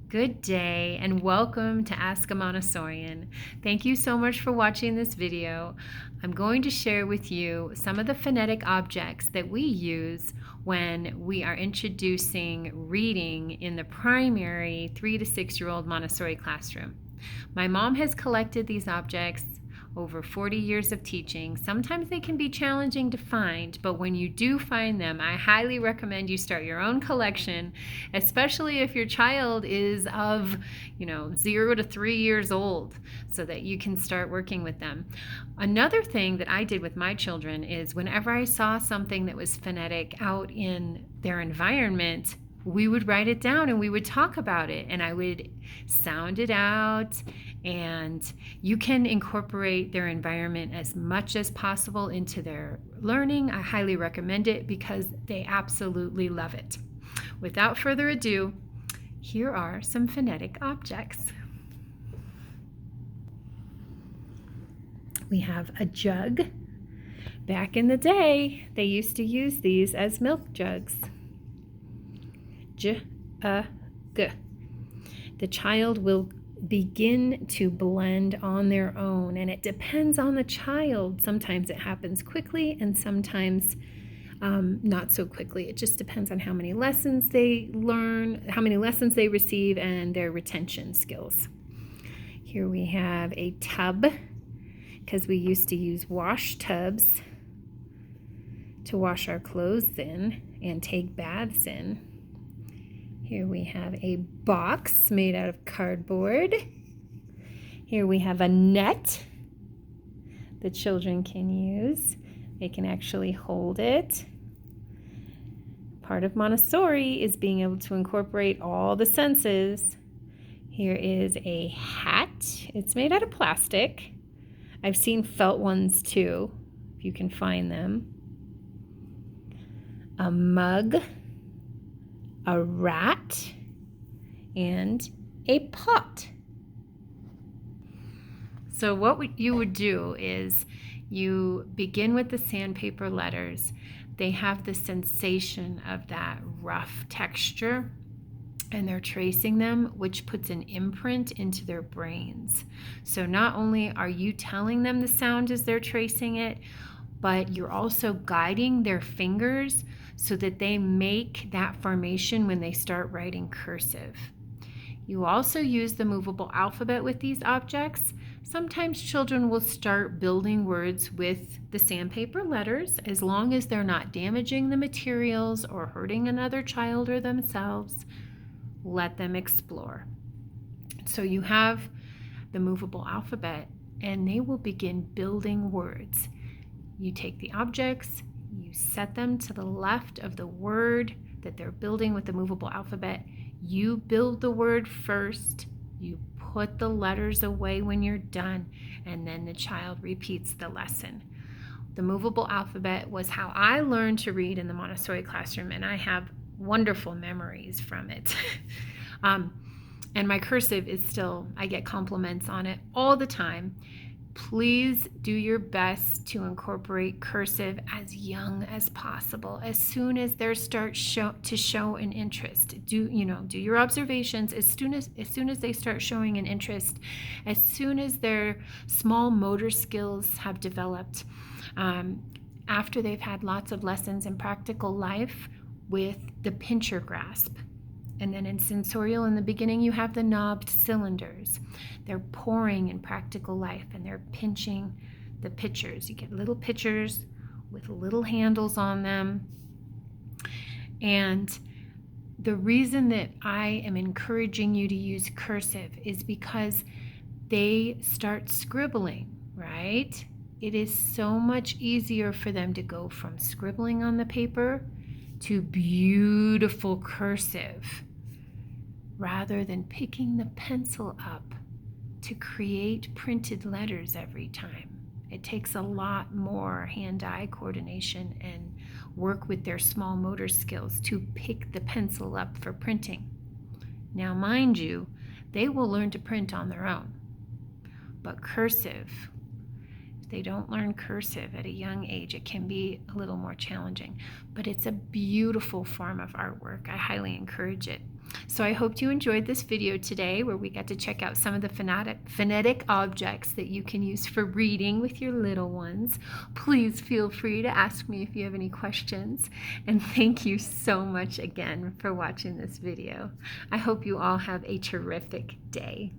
Good day and welcome to Askamontessorian. Thank you so much for watching this video. I'm going to share with you some of the phonetic objects that we use when we are introducing reading in the primary 3 to 6-year-old Montessori classroom. My mom has collected these objects over 40 years of teaching. Sometimes they can be challenging to find, but when you do find them, I highly recommend you start your own collection, especially if your child is of, 0 to 3 years old, so that you can start working with them. Another thing that I did with my children is whenever I saw something that was phonetic out in their environment, we would write it down and we would talk about it, and I would sound it out. And you can incorporate their environment as much as possible into their learning. I highly recommend it because they absolutely love it. Without further ado, here are some phonetic objects. We have a jug. Back in the day, they used to use these as milk jugs. J, a, g. The child will begin to blend on their own, and it depends on the child. Sometimes it happens quickly and sometimes not so quickly. It just depends on how many lessons they learn, how many lessons they receive, and their retention skills. Here we have a tub, because we used to use wash tubs to wash our clothes in and take baths in. Here we have a box made out of cardboard. Here we have a net the children can use. They can actually hold it. Part of Montessori is being able to incorporate all the senses. Here is a hat. It's made out of plastic. I've seen felt ones too, if you can find them. A mug, a rat, and a pot. So what you would do is you begin with the sandpaper letters. They have the sensation of that rough texture, and they're tracing them, which puts an imprint into their brains. So not only are you telling them the sound as they're tracing it, but you're also guiding their fingers so that they make that formation when they start writing cursive. You also use the movable alphabet with these objects. Sometimes children will start building words with the sandpaper letters, as long as they're not damaging the materials or hurting another child or themselves. Let them explore. So you have the movable alphabet, and they will begin building words. You take the objects, you set them to the left of the word that they're building with the movable alphabet. You build the word first, you put the letters away when you're done, and then the child repeats the lesson. The movable alphabet was how I learned to read in the Montessori classroom, and I have wonderful memories from it. And my cursive is still, I get compliments on it all the time. Please do your best to incorporate cursive as young as possible. As soon as they start to show an interest, do your observations as soon as they start showing an interest, as soon as their small motor skills have developed, after they've had lots of lessons in practical life with the pincher grasp. And then in sensorial, in the beginning, you have the knobbed cylinders. They're pouring in practical life, and they're pinching the pitchers. You get little pitchers with little handles on them. And the reason that I am encouraging you to use cursive is because they start scribbling, right? It is so much easier for them to go from scribbling on the paper to beautiful cursive, rather than picking the pencil up to create printed letters every time. It takes a lot more hand-eye coordination and work with their small motor skills to pick the pencil up for printing. Now, mind you, they will learn to print on their own, but cursive, if they don't learn cursive at a young age, it can be a little more challenging, but it's a beautiful form of artwork. I highly encourage it. So I hope you enjoyed this video today where we got to check out some of the phonetic objects that you can use for reading with your little ones. Please feel free to ask me if you have any questions. And thank you so much again for watching this video. I hope you all have a terrific day.